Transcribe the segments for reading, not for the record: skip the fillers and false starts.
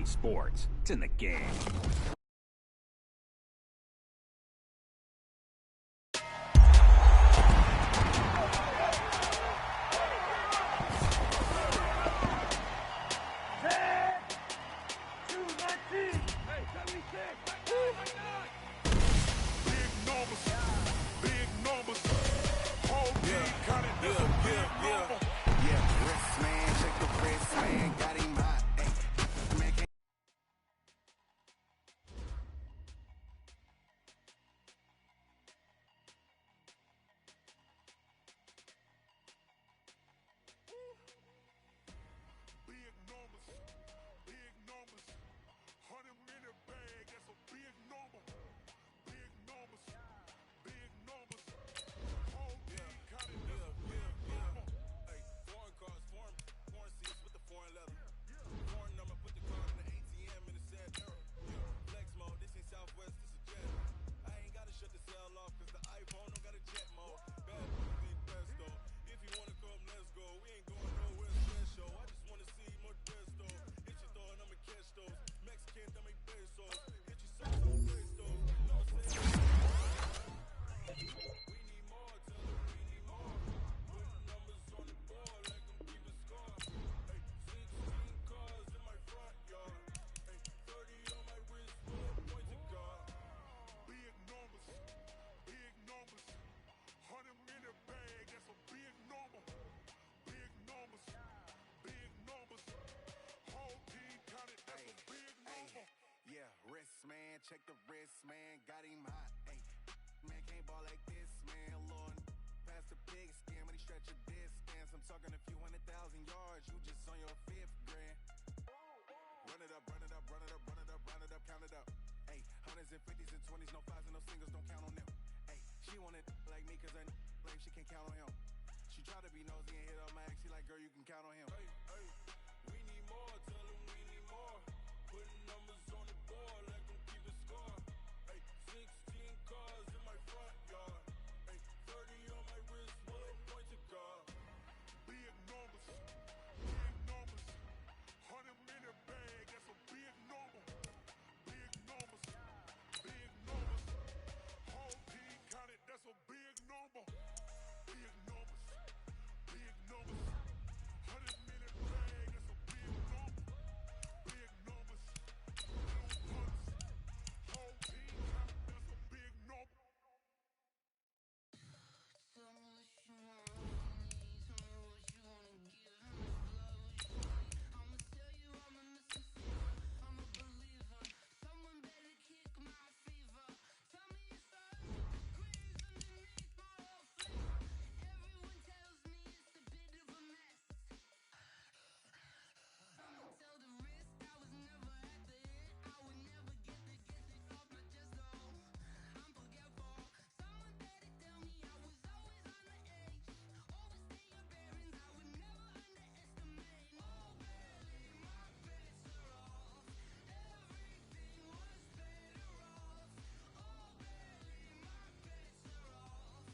EA Sports. It's in the game. Check the wrist, man, got him hot. Ay, man can't ball like this, man. Lord, past the pig skin when he stretch a distance. I'm talking a few 100,000 yards. You just on your 5th grand. Run it up, run it up, run it up, run it up, run it up, count it up. Ay, hundreds and 50s and 20s, no 5s and no singles, don't count on them. Ay, she wanted like me cause I like she can't count on him. She tried to be nosy and hit up my ex. She like, girl, you can count on him. Ay, ay, we need more, tell him we need more. Putting numbers on the board like I'm keeping score. Ay, 16 cars in my front yard. Ay, 30 on my wrist, one point to guard. Big numbers, 100 in a bag, that's a big number. Big numbers, whole team counted, that's a big number. Big numbers, 100 in a bag, that's a big number. Big numbers, whole team counted, that's a big number. Tell me what you want, tell me what you wanna give, how much love would you need? I'ma tell you I'm a missing fever, I'm a believer. Someone better kick my fever. Tell me it's all crazy underneath my whole flavor. Everyone tells me it's a bit of a mess. I'ma tell the risk I was never at the hit. I would never get the gifts they off my chest though. I'm forgetful. Someone better tell me I was always on the edge. Overstay your bearings, I would never underestimate. Oh barely, my bets are off. Everything was better off. Oh barely, my bets are off.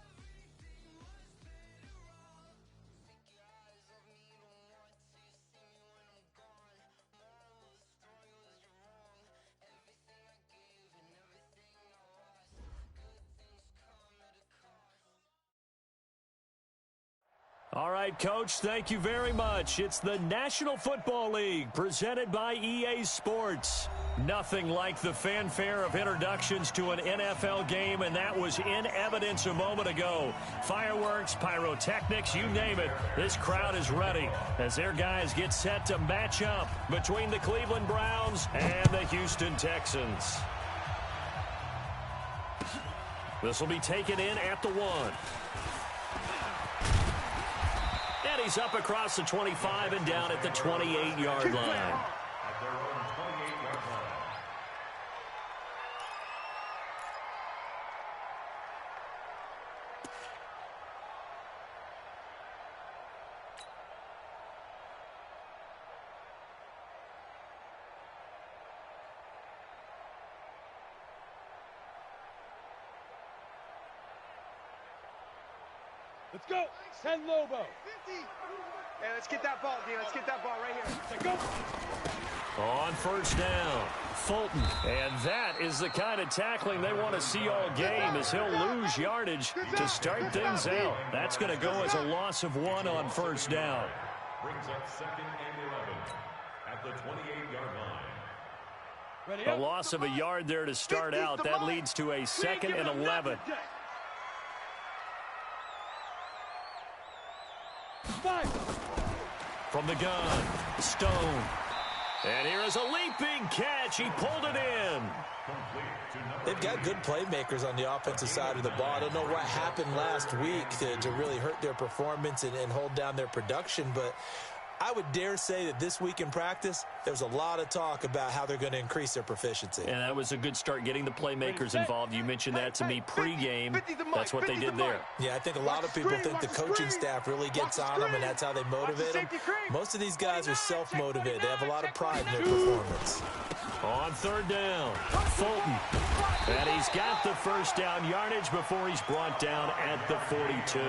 Everything was better off. Take your eyes off me, don't want to see me when I'm gone. Moral of the story was you're wrong. Everything I gave and everything I lost. Good things come at a cost. All right, Coach, thank you very much. It's the National Football League presented by EA Sports. Nothing like the fanfare of introductions to an NFL game, and that was in evidence a moment ago. Fireworks, pyrotechnics, you name it. This crowd is ready as their guys get set to match up between the Cleveland Browns and the Houston Texans. This will be taken in at the 1. And he's up across the 25 and down at the 28-yard line. Let's go. Send Lobo. 50. Hey, let's get that ball, D. Let's get that ball right here. Let's go. On first down, Fulton. And that is the kind of tackling they want to see all game, as he'll lose yardage to start things out. That's going to go as a loss of 1 on first down. Brings up 2nd and 11 at the 28-yard line. A loss of a yard there to start out. That leads to a 2nd and 11. From the gun, Stone. And here is a leaping catch. He pulled it in. They've got good playmakers on the offensive side of the ball. I don't know what happened last week to really hurt their performance and hold down their production, but I would dare say that this week in practice, there's a lot of talk about how they're going to increase their proficiency. And that was a good start, getting the playmakers involved. You mentioned that to me pregame. That's what they did there. Yeah, I think a lot of people think the coaching staff really gets on them, and that's how they motivate them. Most of these guys are self-motivated. They have a lot of pride in their performance. On third down, Fulton. And he's got the first down yardage before he's brought down at the 42.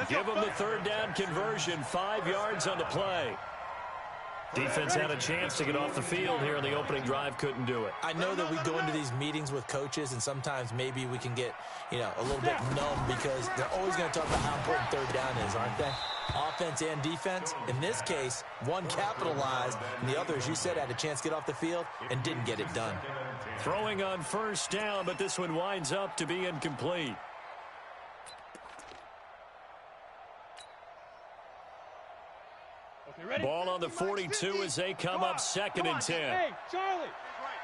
Give him the third down conversion, 5 yards on the play. Defense had a chance to get off the field here in the opening drive, couldn't do it. I know that we go into these meetings with coaches, and sometimes maybe we can get, a little bit numb because they're always going to talk about how important third down is, aren't they? Offense and defense. In this case, one capitalized, and the other, as you said, had a chance to get off the field and didn't get it done. Throwing on first down, but this one winds up to be incomplete. Ball on the 42 as they come up 2nd and 10. Hey, Charlie.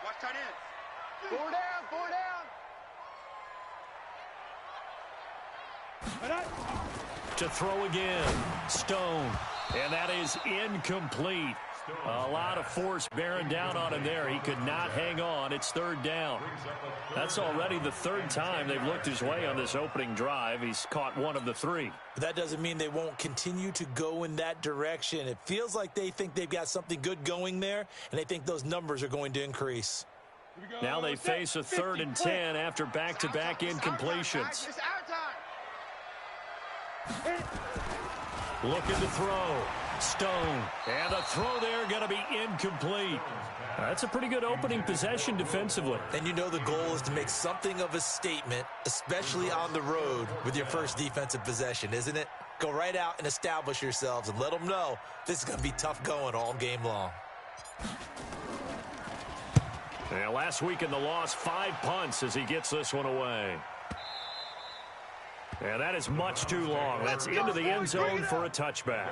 Watch tight ends. 4 down. To throw again, Stone. And that is incomplete. A lot of force bearing down on him there. He could not hang on. It's third down. That's already the 3rd time they've looked his way on this opening drive. He's caught 1 of the 3. But that doesn't mean they won't continue to go in that direction. It feels like they think they've got something good going there, and they think those numbers are going to increase. Now they face a 3rd and 10 after back-to-back incompletions. Looking to throw. Stone. And the throw there going to be incomplete. That's a pretty good opening possession defensively. And you know the goal is to make something of a statement, especially on the road with your first defensive possession, isn't it? Go right out and establish yourselves and let them know this is going to be tough going all game long. And last week in the loss, 5 punts as he gets this one away. And that is much too long. That's into the end zone for a touchback.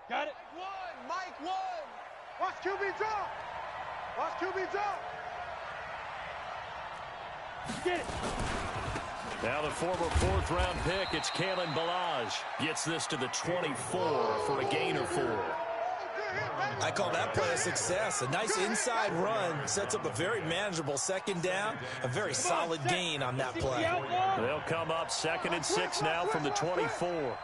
Got it. Mike one. Watch QB drop. Watch QB drop. Get it. Now the former 4th-round pick, it's Kalen Balaj. Gets this to the 24 for a gain of 4. I call that play a success. A nice inside run sets up a very manageable 2nd down. A very solid gain on that play. They'll come up 2nd and 6 now from the 24.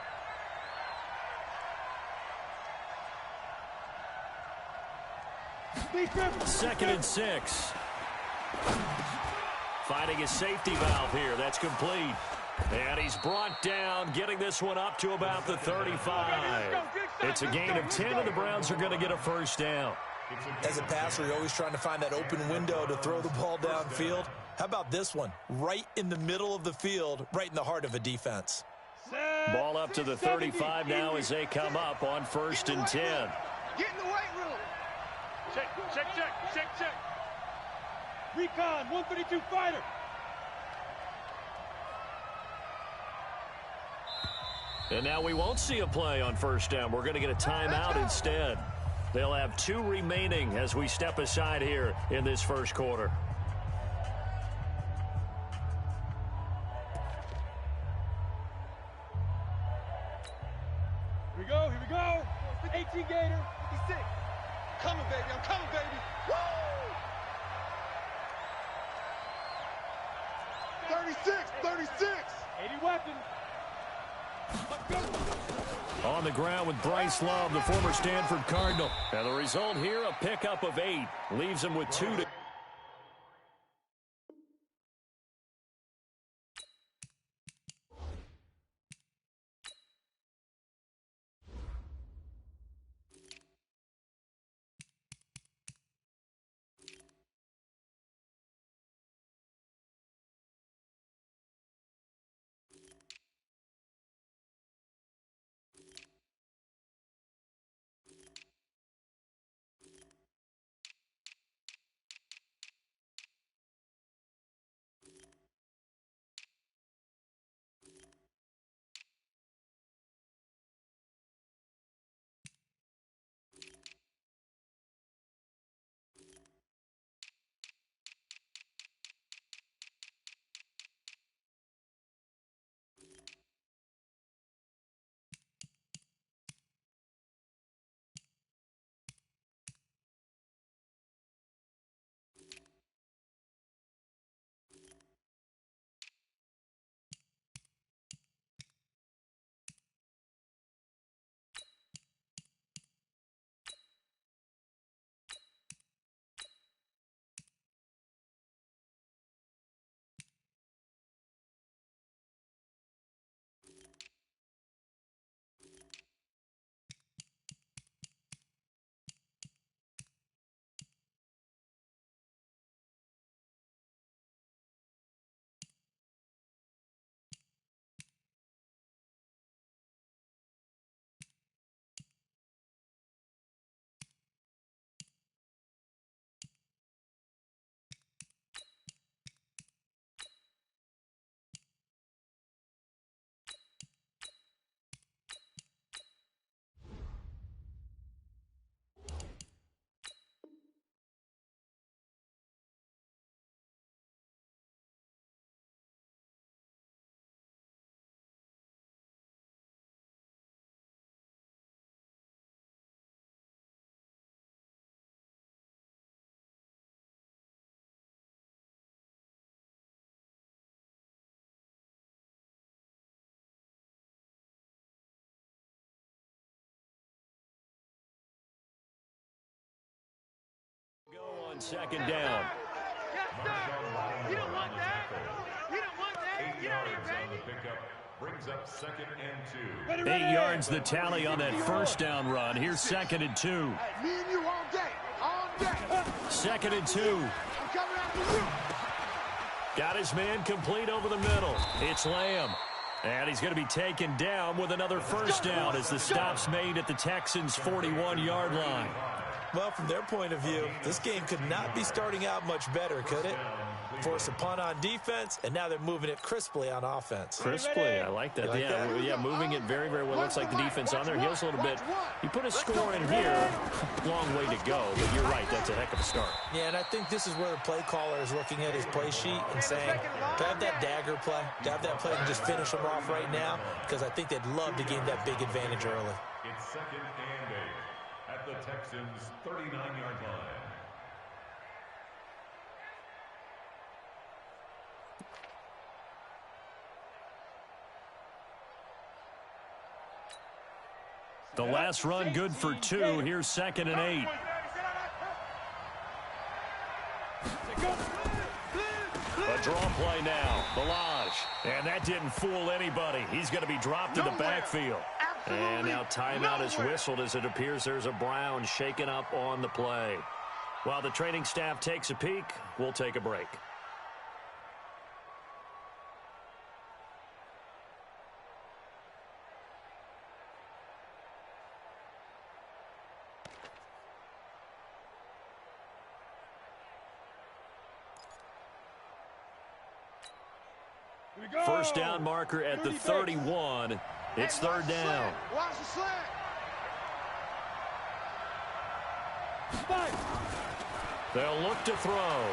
Second and 6. Finding a safety valve here. That's complete. And he's brought down, getting this one up to about the 35. It's a gain of 10, and the Browns are going to get a first down. As a passer, you're always trying to find that open window to throw the ball downfield. How about this one? Right in the middle of the field, right in the heart of a defense. Ball up to the 35 now as they come up on 1st and 10. Get in the weight room. Check. Recon, 132 fighter. And now we won't see a play on first down. We're going to get a timeout instead. They'll have 2 remaining as we step aside here in this first quarter. Here we go. 18 Gator, 56. Coming, baby. I'm coming, baby. Woo! 36. 80 weapon. On the ground with Bryce Love, the former Stanford Cardinal. And the result here, a pickup of 8. Leaves him with 2 to... Go on second down. Yes, sir. You don't want that. You don't want that. 8 Get out of yards here, on the baby. pickup. Brings up 2nd and 2. 8 yards the tally on that first down run. Here's 2nd and 2. Hey, me and you all day. All day. 2nd and 2. I'm coming after you. Got his man complete over the middle. It's Lamb. And he's going to be taken down with another first down as the stop's made at the Texans' 41-yard line. Well, from their point of view, this game could not be starting out much better, could it? Force a punt on defense, and now they're moving it crisply on offense. Crisply, I like that. Like that? Yeah, moving it very, very well. Looks like the defense on there heals a little bit. You put a score in here, long way to go, but you're right, that's a heck of a start. Yeah, and I think this is where the play caller is looking at his play sheet and saying, to have that dagger play, to have that play and just finish them off right now, because I think they'd love to gain that big advantage early. It's 2nd and 8 at the Texans' 39-yard line. The last run good for 2. Here's 2nd and 8. A draw play now. Balaj. And that didn't fool anybody. He's going to be dropped in the backfield. And now timeout is whistled as it appears there's a Brown shaken up on the play. While the training staff takes a peek, we'll take a break. First down marker at the 31. It's 3rd down. Watch the slant. They'll look to throw.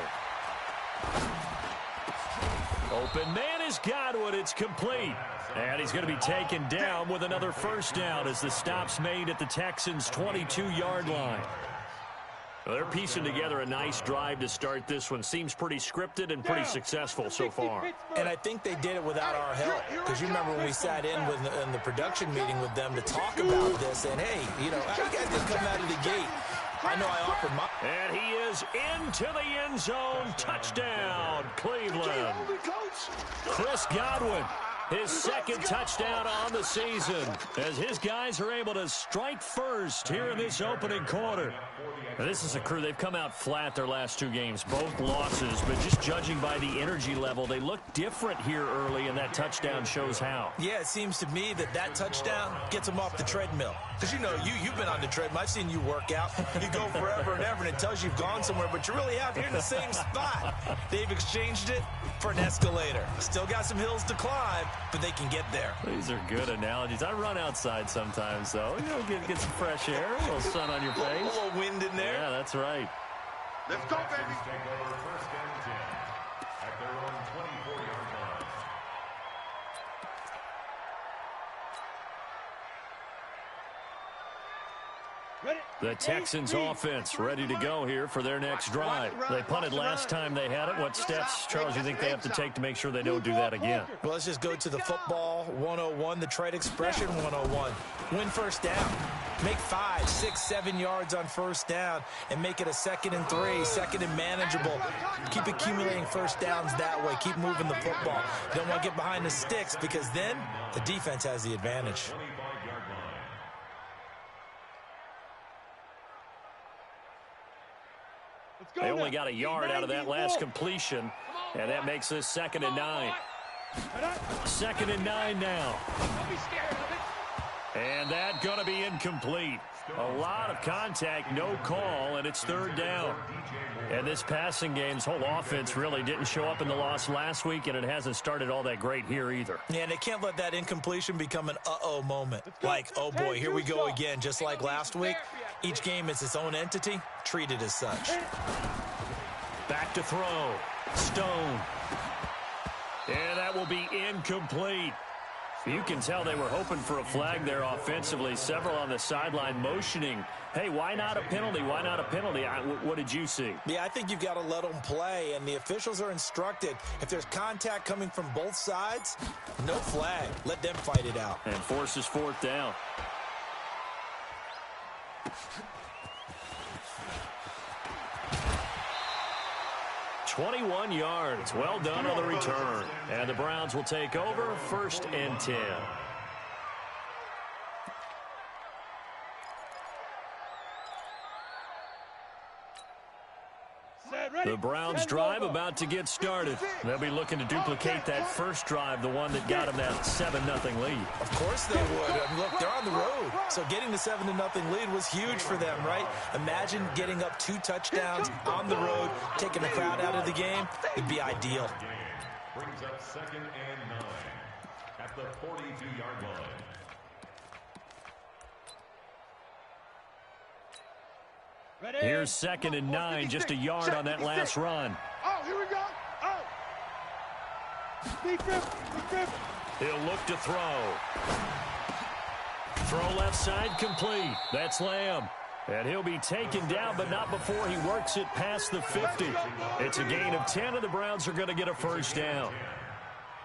Open man has got one. It's complete. And he's going to be taken down with another first down as the stop's made at the Texans' 22-yard line. Well, they're piecing together a nice drive to start this one. Seems pretty scripted and pretty successful so far. And I think they did it without our help. Because you remember when we sat in the production meeting with them to talk about this. And, hey, you know, how you guys didn't come out of the gate? I know I offered my... And he is into the end zone. Touchdown, Cleveland. Chris Godwin, his second touchdown on the season, as his guys are able to strike first here in this opening quarter. Now, this is a crew. They've come out flat their last two games, both losses, but just judging by the energy level, they look different here early, and that touchdown shows how. Yeah, it seems to me that touchdown gets them off the treadmill. Because, you know, you've been on the treadmill. I've seen you work out. You go forever and ever, and it tells you you've gone somewhere, but you're really out here in the same spot. They've exchanged it for an escalator. Still got some hills to climb, but they can get there. These are good analogies. I run outside sometimes, though. You know, get some fresh air, a little sun on your face. A little wind in there. Yeah, that's right. Let's go, baby. Take over first and 10 at their own 24-yard line. The Texans offense ready to go here for their next drive. They punted last time they had it. What steps, Charles, you think they have to take to make sure they don't do that again? Well, let's just go to the football 101, the trade expression 101. Win first down. Make 5, 6, 7 yards on first down and make it a 2nd and 3, 2nd and manageable. Keep accumulating first downs that way. Keep moving the football. Don't want to get behind the sticks because then the defense has the advantage. They only got a yard out of that last completion, and that makes this 2nd and 9. 2nd and 9 now. And that going to be incomplete. A lot of contact, no call, and it's 3rd down. And this passing game's whole offense really didn't show up in the loss last week, and it hasn't started all that great here either. Yeah, and they can't let that incompletion become an uh-oh moment. Like, oh boy, here we go again, just like last week. Each game is its own entity, treated as such. Back to throw. Stone. And that will be incomplete. You can tell they were hoping for a flag there offensively. Several on the sideline motioning. Hey, why not a penalty? Why not a penalty? What did you see? Yeah, I think you've got to let them play, and the officials are instructed. If there's contact coming from both sides, no flag. Let them fight it out. And forces 4th down. $21 yards. Well done on the return. And the Browns will take over 1st and 10. The Browns drive about to get started. They'll be looking to duplicate that first drive, the one that got them that 7-0 lead. Of course they would. I mean, look, they're on the road. So getting the 7-0 lead was huge for them, right? Imagine getting up 2 touchdowns on the road, taking the crowd out of the game. It'd be ideal. Brings up 2nd and 9 at the 42-yard line. Here's 2nd and 9, just a yard on that last run. Oh, here we go. Oh. Deep grip. He'll look to throw. Throw left side complete. That's Lamb. And he'll be taken down, but not before he works it past the 50. It's a gain of 10, and the Browns are going to get a first down.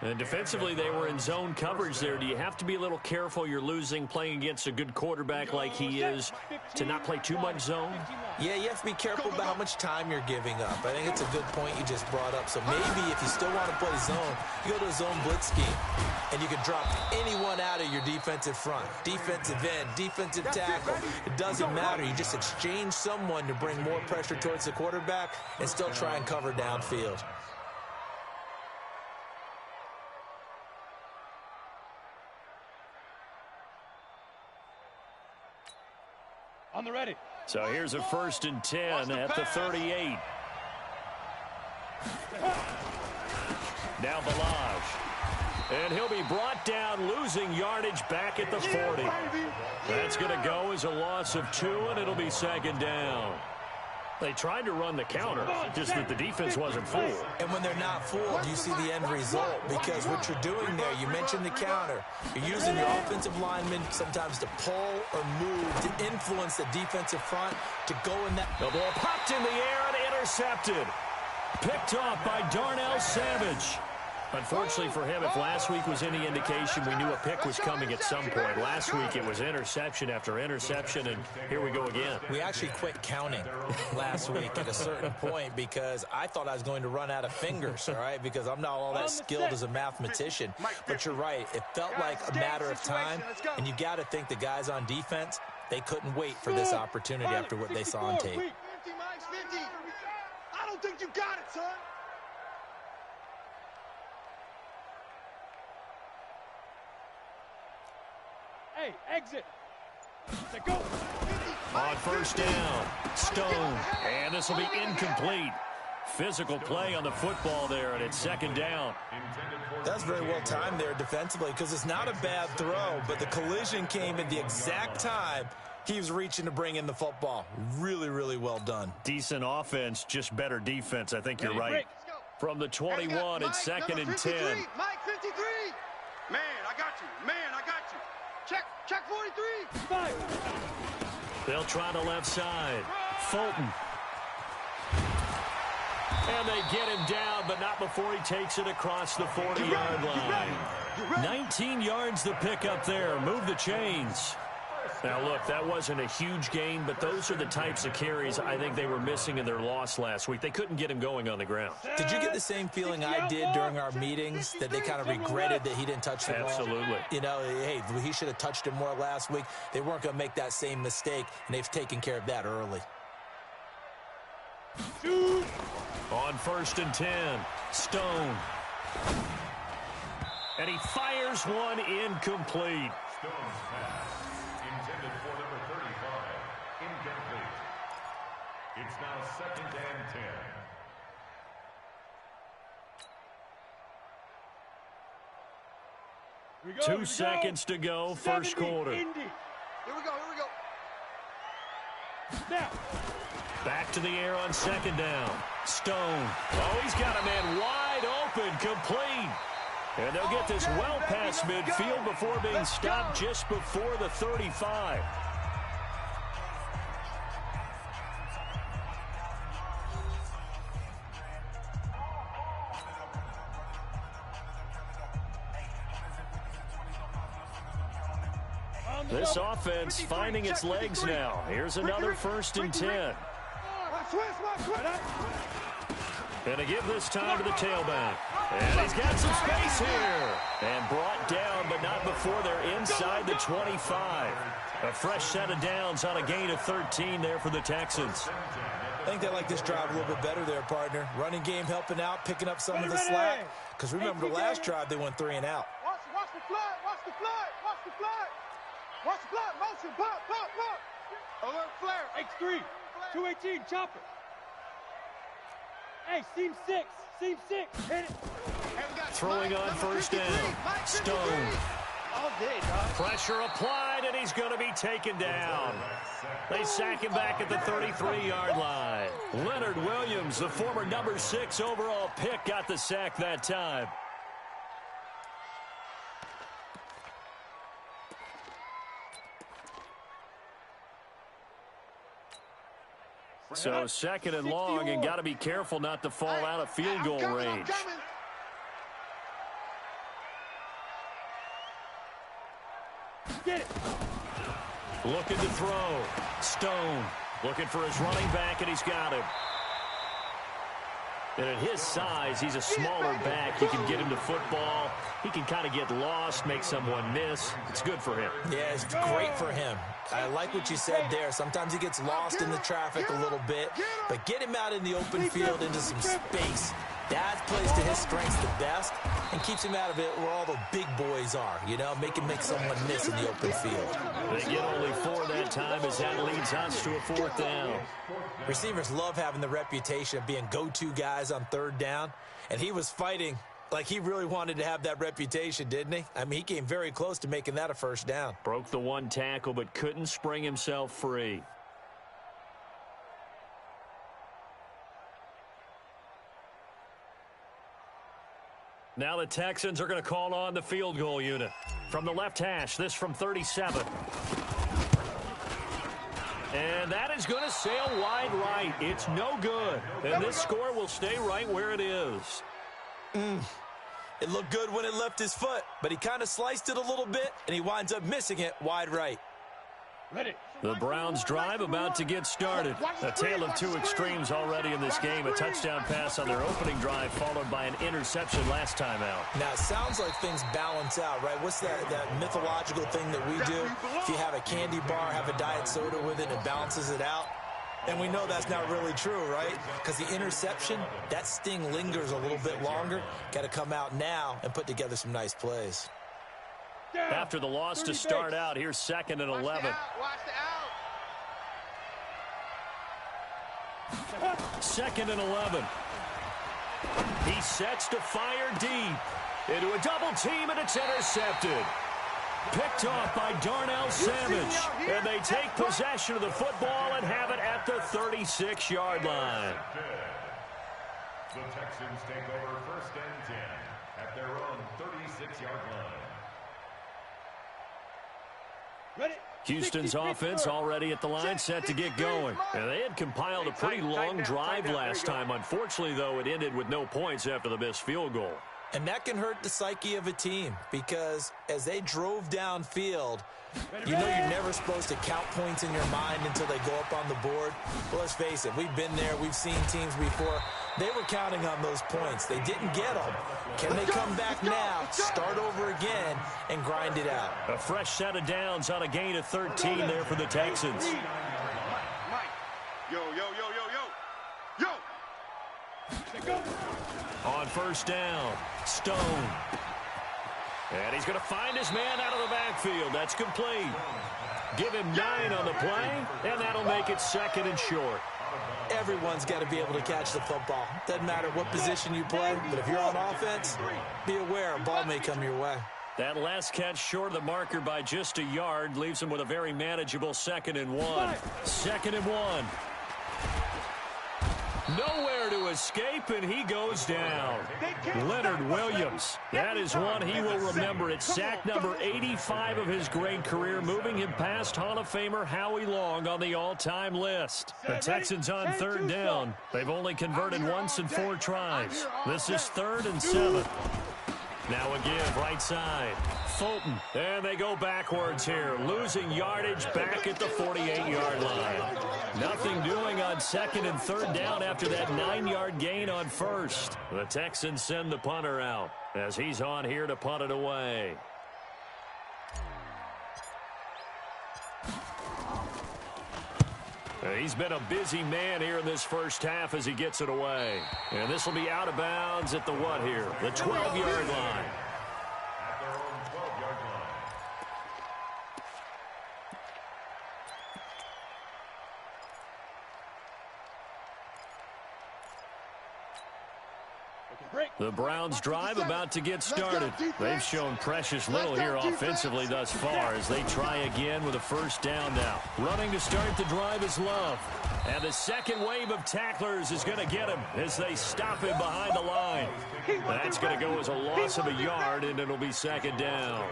And defensively, they were in zone coverage there. Do you have to be a little careful? You're losing, playing against a good quarterback like he is, to not play too much zone? Yeah, you have to be careful about how much time you're giving up. I think it's a good point you just brought up. So maybe if you still want to play zone, you go to a zone blitz scheme, and you can drop anyone out of your defensive front, defensive end, defensive tackle. It doesn't matter. You just exchange someone to bring more pressure towards the quarterback and still try and cover downfield. On the ready. So here's a 1st and 10 at the 38. Now Balaj. And he'll be brought down, losing yardage back at the 40. That's going to go as a loss of 2, and it'll be 2nd down. They tried to run the counter, just that the defense wasn't fooled. And when they're not fooled, you see the end result, because what you're doing there, you mentioned the counter. You're using your offensive linemen sometimes to pull or move, to influence the defensive front, to go in that. The ball popped in the air and intercepted. Picked off by Darnell Savage. Unfortunately for him, if last week was any indication, we knew a pick was coming at some point. Last week it was interception after interception, and here we go again. We actually quit counting last week at a certain point because I thought I was going to run out of fingers, all right, because I'm not all that skilled as a mathematician. But you're right. It felt like a matter of time, and you got to think the guys on defense, they couldn't wait for this opportunity after what they saw on tape. 50, Mike's 50. I don't think you got it, son. Hey, exit. Go. On first down, Stone, and this will be incomplete. Physical play on the football there, and it's second down. That's very well timed there defensively, because it's not a bad throw, but the collision came at the exact time he was reaching to bring in the football. Really, really well done. Decent offense, just better defense. I think you're right. From the 21, it's second and 10. Mike 53. Man, I got you. Man, I got you. Check 43. They'll try the left side. Fulton. And they get him down, but not before he takes it across the 40-yard line. 19 yards the pick up there. Move the chains. Now, look, that wasn't a huge gain, but those are the types of carries I think they were missing in their loss last week. They couldn't get him going on the ground. Did you get the same feeling I did during our meetings, that they kind of regretted that he didn't touch the ball? Absolutely. You know, hey, he should have touched it more last week. They weren't going to make that same mistake, and they've taken care of that early. On first and 10, Stone. And he fires one incomplete. Stone's pass, intended for number 35, incomplete. It's now second and 10. Here we go. 2 seconds to go, first quarter. Here we go. Now. Back to the air on second down. Stone. Oh, he's got a man wide open, complete. And they'll get this well past midfield before being stopped just before the 35. This offense finding its legs now. Here's another first and 10. And to give this time to the tailback. And he's got some space here. And brought down, but not before they're inside the 25. A fresh set of downs on a gain of 13 there for the Texans. I think they like this drive a little bit better there, partner. Running game helping out, picking up some of the slack. Because remember, the last drive they went 3 and out. Watch the flag. Watch the flag. Motion. Pop. Alert flare. X3. 218. Chopper. Hey, seam 6. Hit it. Throwing on first down. Stone. All day, dog. Pressure applied, and he's going to be taken down. They sack him back at the 33-yard line. Leonard Williams, the former number 6 overall pick, got the sack that time. So second and long, and got to be careful not to fall out of field goal range. Get it. Looking to throw. Stone looking for his running back, and he's got him. And at his size, he's a smaller back. You can get him to football. He can kind of get lost, make someone miss. It's good for him. Yeah, it's great for him. I like what you said there. Sometimes he gets lost in the traffic a little bit, but get him out in the open field into some space. That plays to his strengths the best and keeps him out of it where all the big boys are, you know, make someone miss in the open field. They get only 4 that time as that leads us to a 4th down. Receivers love having the reputation of being go-to guys on 3rd down, and he was fighting like he really wanted to have that reputation, didn't he? I mean, he came very close to making that a first down. Broke the 1 tackle but couldn't spring himself free. Now the Texans are going to call on the field goal unit. From the left hash, this from 37. And that is going to sail wide right. It's no good. And this score will stay right where it is. It looked good when it left his foot, but he kind of sliced it a little bit, and he winds up missing it wide right. Ready. The Browns drive about to get started. A tale of two extremes already in this game. A touchdown pass on their opening drive followed by an interception last time out. Now, it sounds like things balance out, right? What's that mythological thing that we do? If you have a candy bar, have a diet soda with it, it balances it out. And we know that's not really true, right? Because the interception, that sting lingers a little bit longer. Got to come out now and put together some nice plays. After the loss to start out, here's 2nd and 11. Watch the out. 2nd and 11. He sets to fire deep into a double team, and it's intercepted. Picked off by Darnell Savage. And they take possession of the football and have it at the 36-yard line. The Texans take over 1st and 10 at their own 36-yard line. Ready. Houston's offense already at the line, set to get going. And they had compiled a pretty long drive last time. Unfortunately, though, it ended with no points after the missed field goal. And that can hurt the psyche of a team because as they drove downfield, you know you're never supposed to count points in your mind until they go up on the board. Well, let's face it, we've been there. We've seen teams before. They were counting on those points. They didn't get them. Can they come back now, start over again, and grind it out? A fresh set of downs on a gain of 13 there for the Texans. Mike. Yo. Go. On 1st down, Stone. And he's going to find his man out of the backfield. That's complete. Give him 9 on the play, and that'll make it 2nd and short. Everyone's got to be able to catch the football. Doesn't matter what position you play, but if you're on offense, be aware a ball may come your way. That last catch short of the marker by just a yard leaves him with a very manageable 2nd and 1. 2nd and 1. Nowhere to escape, and he goes down. Leonard Williams. That is one he will remember. It's sack number 85 of his great career, moving him past Hall of Famer Howie Long on the all-time list. The Texans on 3rd down. They've only converted once in 4 tries. This is 3rd and 7. Now a give, right side. Fulton. And they go backwards here, losing yardage back at the 48-yard line. Nothing doing on 2nd and 3rd down after that 9-yard gain on 1st. The Texans send the punter out as he's on here to punt it away. He's been a busy man here in this first half as he gets it away. And this will be out of bounds at the what here? The 12-yard line. At their own 12-yard line. The Browns drive about to get started. They've shown precious little here offensively thus far as they try again with a 1st down now. Running to start the drive is Love. And the second wave of tacklers is going to get him as they stop him behind the line. That's going to go as a loss of a yard, and it'll be 2nd down.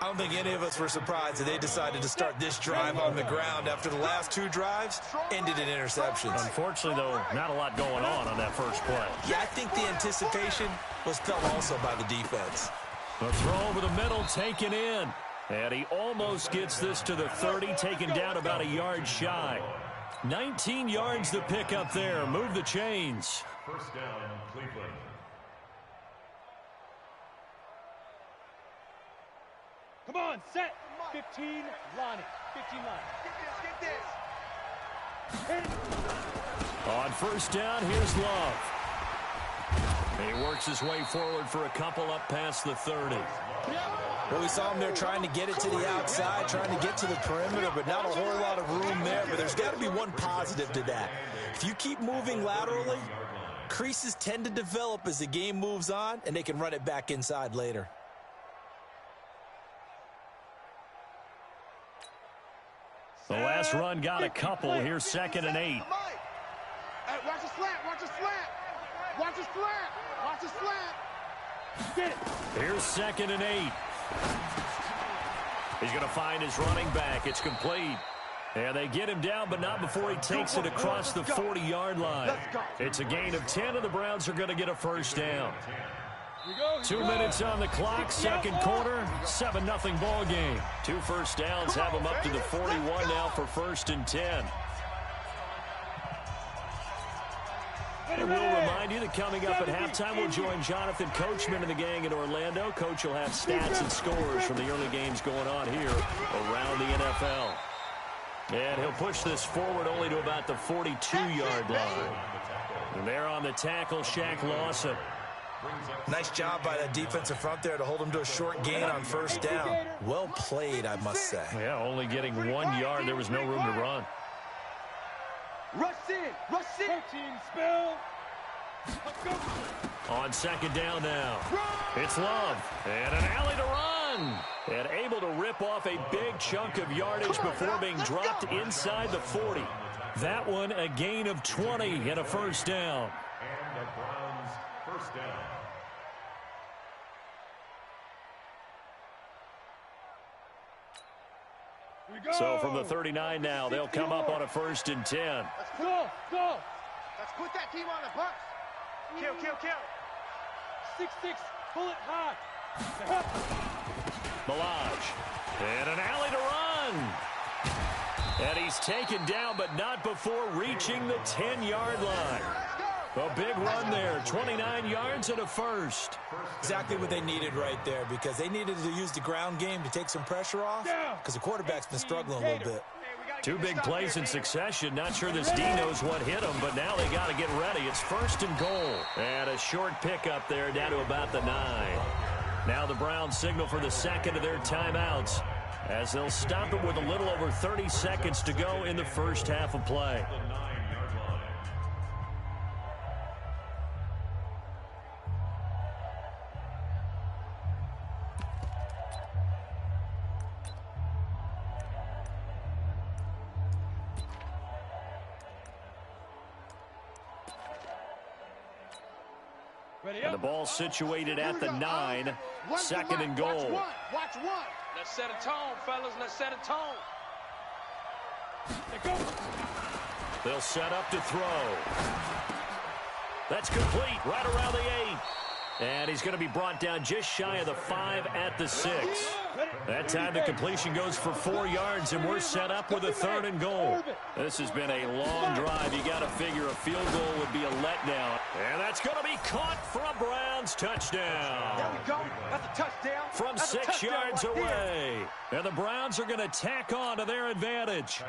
I don't think any of us were surprised that they decided to start this drive on the ground after the last 2 drives ended in interceptions. Unfortunately, though, not a lot going on that first play. Yeah, I think the anticipation was felt also by the defense. The throw over the middle taken in. And he almost gets this to the 30, taken down about a yard shy. 19 yards to pick up there. Move the chains. 1st down, Cleveland. Come on, set. 15, Lonnie. 15 line. Get this. On 1st down, here's Love. He works his way forward for a couple up past the 30. Well, we saw him there trying to get it to the outside, trying to get to the perimeter, but not a whole lot of room there. But there's got to be one positive to that. If you keep moving laterally, creases tend to develop as the game moves on, and they can run it back inside later. The last run got a couple. Here's 2nd and 8. Hey, watch the slant. Watch the slant. Watch the slant. Watch the slant. Get it. Here's 2nd and 8. He's going to find his running back. It's complete. And they get him down, but not before he takes it across the 40-yard line. It's a gain of 10, and the Browns are going to get a first down. 2 minutes on the clock, second quarter, 7-0 ball game. 2 first downs have them up to the 41 now for 1st and 10. And we'll remind you that coming up at halftime, we'll join Jonathan Coachman and the gang in Orlando. Coach will have stats and scores from the early games going on here around the NFL. And he'll push this forward only to about the 42-yard line. And there on the tackle, Shaq Lawson. Nice job by that defensive front there to hold him to a short gain on 1st down. Well played, I must say. Yeah, only getting 1 yard. There was no room to run. Rush in. Rush in. 13 spell. Let's go. On 2nd down now. It's Love. And an alley to run. And able to rip off a big chunk of yardage before being dropped inside the 40. That one a gain of 20 and a first down. And the Browns first down. So from the 39 now, they'll come up on a 1st and 10. Go. Let's put that team on the bus. Kill. 6-6. Pull it high. Milage. And an alley to run. And he's taken down, but not before reaching the 10-yard line. A big run there, 29 yards and a first. Exactly what they needed right there, because they needed to use the ground game to take some pressure off, because the quarterback's been struggling a little bit. 2 big plays in succession. Not sure this D knows what hit him, but now they got to get ready. It's 1st and goal. And a short pickup there down to about the 9. Now the Browns signal for the 2nd of their timeouts, as they'll stop it with a little over 30 seconds to go in the first half of play. And the ball situated at the 9, 2nd and goal. Watch one. Let's set a tone, fellas. Let's set a tone. They'll set up to throw. That's complete right around the 8. And he's going to be brought down just shy of the 5 at the 6. That time the completion goes for 4 yards, and we're set up with a 3rd and goal. This has been a long drive. You got to figure a field goal would be a letdown. And that's going to be caught for a Browns touchdown. There we go. That's a touchdown. From That's 6 yards right away. And the Browns are going to tack on to their advantage.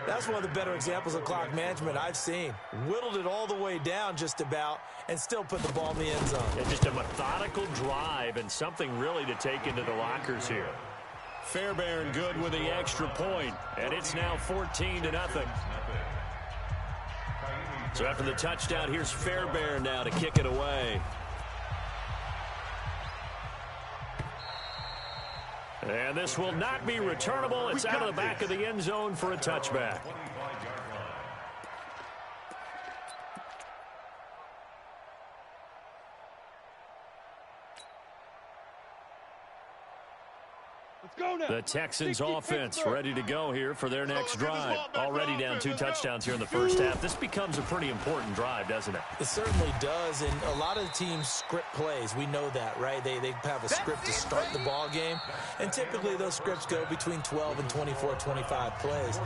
That's one of the better examples of clock management I've seen. Whittled it all the way down just about and still put the ball in the end zone. Yeah, just a methodical drive and something really to take into the lockers here. Fairbairn good with the extra point, and it's now 14-0. So after the touchdown, here's Fairbairn now to kick it away. And this will not be returnable. It's out of the back of the end zone for a touchback. The Texans offense ready to go here for their next drive. Already down 2 touchdowns here in the first half. This becomes a pretty important drive, doesn't it? It certainly does, and a lot of the teams script plays. We know that, right? They have a script to start the ball game, and typically those scripts go between 12 and 24, 25 plays.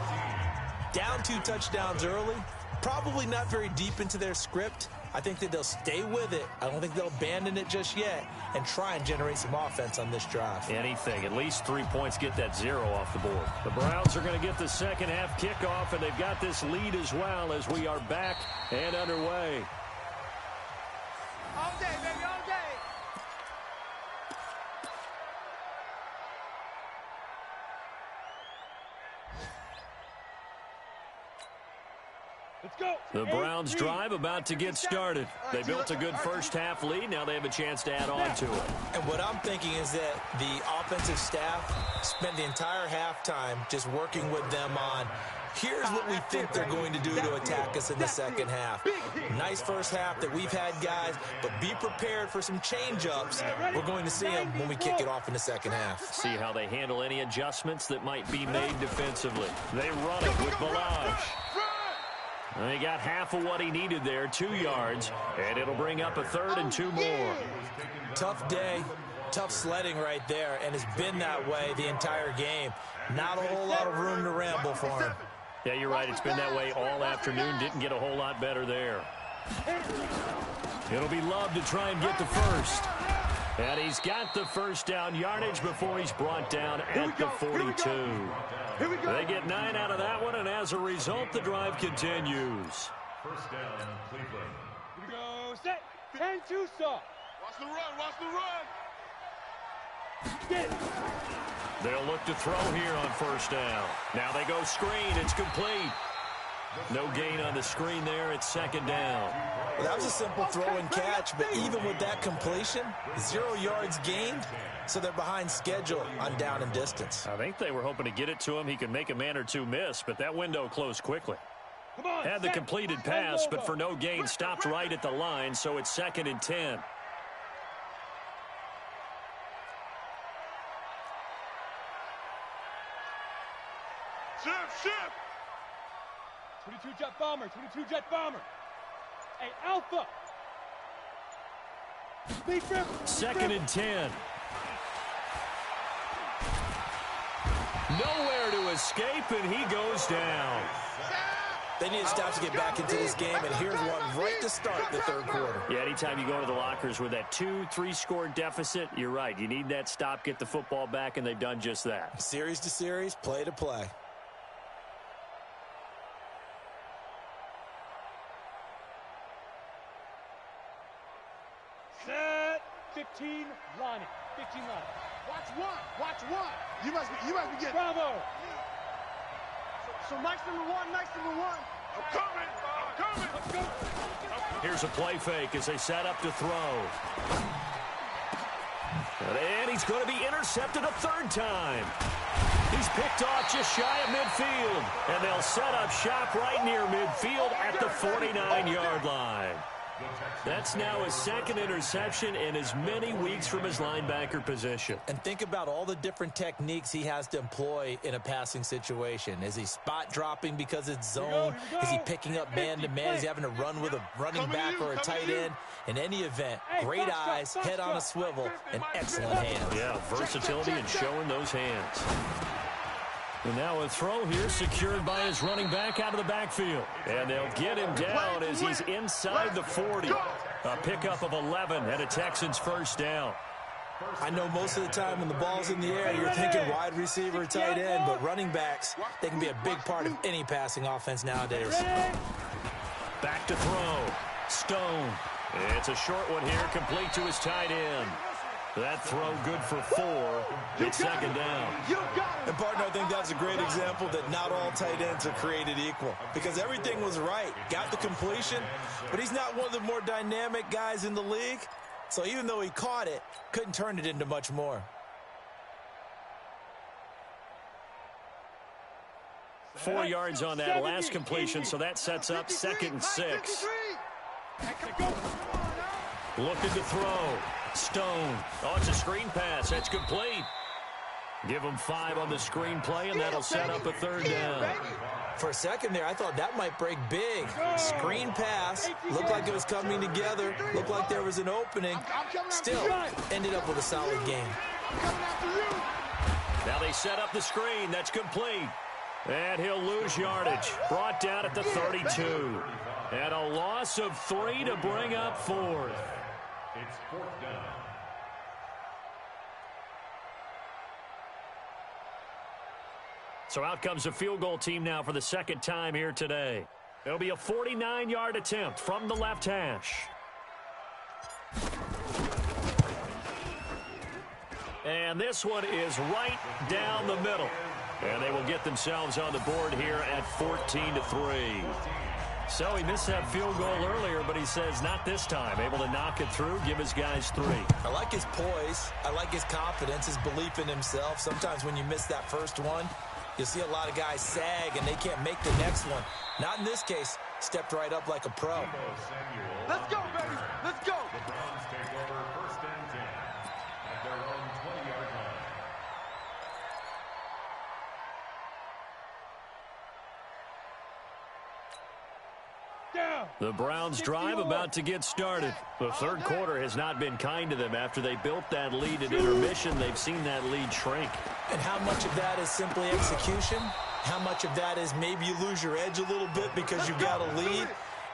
Down 2 touchdowns early, probably not very deep into their script. I think that they'll stay with it. I don't think they'll abandon it just yet and try and generate some offense on this drive. Anything. At least 3 points, get that 0 off the board. The Browns are going to get the second half kickoff, and they've got this lead as well as we are back and underway. All day, baby, all day. Let's go. The Browns drive about to get started. They built a good first half lead. Now they have a chance to add on to it. And what I'm thinking is that the offensive staff spent the entire halftime just working with them on, here's what we think they're going to do to attack us in the second half. Nice first half that we've had, guys, but be prepared for some change-ups. We're going to see them when we kick it off in the second half. See how they handle any adjustments that might be made defensively. They run it with Balaj. And he got half of what he needed there, 2 yards, and it'll bring up a 3rd and 2 more. Tough day, tough sledding right there, and it's been that way the entire game. Not a whole lot of room to ramble for him. Yeah, you're right. It's been that way all afternoon. Didn't get a whole lot better there. It'll be Love to try and get the first. And he's got the first down yardage before he's brought down at the 42. They get 9 out of that one, and as a result, the drive continues. First down, Cleveland. Here we go. Set. 10-2 stop. Watch the run. Watch the run. Get it. They'll look to throw here on first down. Now they go screen. It's complete. No gain on the screen there. It's 2nd down. Well, that was a simple throw and catch, but even with that completion, 0 yards gained, so they're behind schedule on down and distance. I think they were hoping to get it to him. He could make a man or two miss, but that window closed quickly. Had the completed pass, but for no gain, stopped right at the line, so it's 2nd and 10. Shift. 22 jet bomber. 22 jet bomber. Hey, Alpha. Lead rip. 2nd and 10. Nowhere to escape, and he goes down. They need to stop to get back into this game, and here's one right to start the 3rd quarter. Yeah, anytime you go to the lockers with that 2-3 score deficit, you're right. You need that stop, get the football back, and they've done just that. Series to series, play to play. Set. 15 line it. 15 line. Watch one. You must be getting. Bravo. So Mike's number one. I'm coming. Let's go. Here's a play fake as they set up to throw. And he's going to be intercepted a 3rd time. He's picked off just shy of midfield. And they'll set up shop right near midfield at the 49-yard line. That's now his 2nd interception in as many weeks from his linebacker position. And think about all the different techniques he has to employ in a passing situation. Is he spot dropping because it's zone? Is he picking up man-to-man? Is he having to run with a running back or a tight end? In any event, great eyes, head on a swivel, and excellent hands. Yeah, versatility and showing those hands. And now a throw here secured by his running back out of the backfield. And they'll get him down as he's inside the 40. A pickup of 11 and a Texans first down. I know most of the time when the ball's in the air, you're thinking wide receiver, tight end, but running backs, they can be a big part of any passing offense nowadays. Back to throw. Stone. It's a short one here, complete to his tight end. That throw good for 4. It's 2nd down. And, partner, I think that's a great example that not all tight ends are created equal because everything was right. Got the completion, but he's not one of the more dynamic guys in the league. So even though he caught it, couldn't turn it into much more. 4 yards on that last completion, so that sets up 2nd and 6. Looking to throw. Stone. Oh, it's a screen pass. That's complete. Give him 5 on the screen play, and that'll set up a 3rd down. For a second there, I thought that might break big. Screen pass. Looked like it was coming together. Looked like there was an opening. Still, ended up with a solid game. Now they set up the screen. That's complete. And he'll lose yardage. Brought down at the 32. And a loss of 3 to bring up 4th. It's 4th down. So out comes the field goal team now for the 2nd time here today. It'll be a 49-yard attempt from the left hash. And this one is right down the middle. And they will get themselves on the board here at 14-3. So he missed that field goal earlier, but he says not this time. Able to knock it through, give his guys 3. I like his poise. I like his confidence, his belief in himself. Sometimes when you miss that first one, you'll see a lot of guys sag and they can't make the next one. Not in this case. Stepped right up like a pro. Let's go, baby. Let's go. The Browns take over 1st and 10 at their own 20-yard line. The Browns drive about to get started. The third quarter has not been kind to them. After they built that lead at intermission, they've seen that lead shrink. And how much of that is simply execution? How much of that is maybe you lose your edge a little bit because you've got a lead?